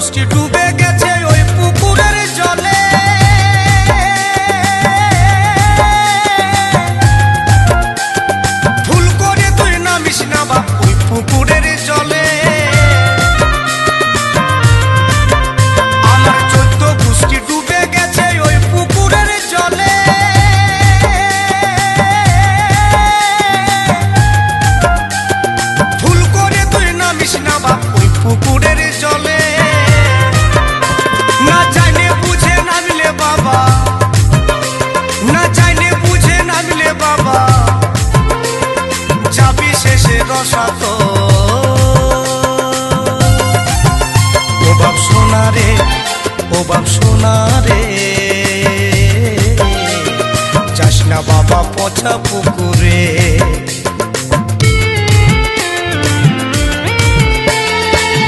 গোষ্ঠী ডুবে গেছে ওই পুকুরের জলে। ভুল করে তুই নামিস না বাপ ওই পুকুরের জলে। আমার 14 গোষ্ঠী ডুবে গেছে ওই পুকুরের জলে। ভুল করে তুই নামিস না বাপ ওই পুকুরের জলে। না জানে বুঝে নামলে বাবা, না জানে বুঝে নামলে বাবা, যাবি শেষে রসাত। ও বাপ সোনা রে, ও বাপ সোনা রে, যাস না বাবা পচা পুকুর।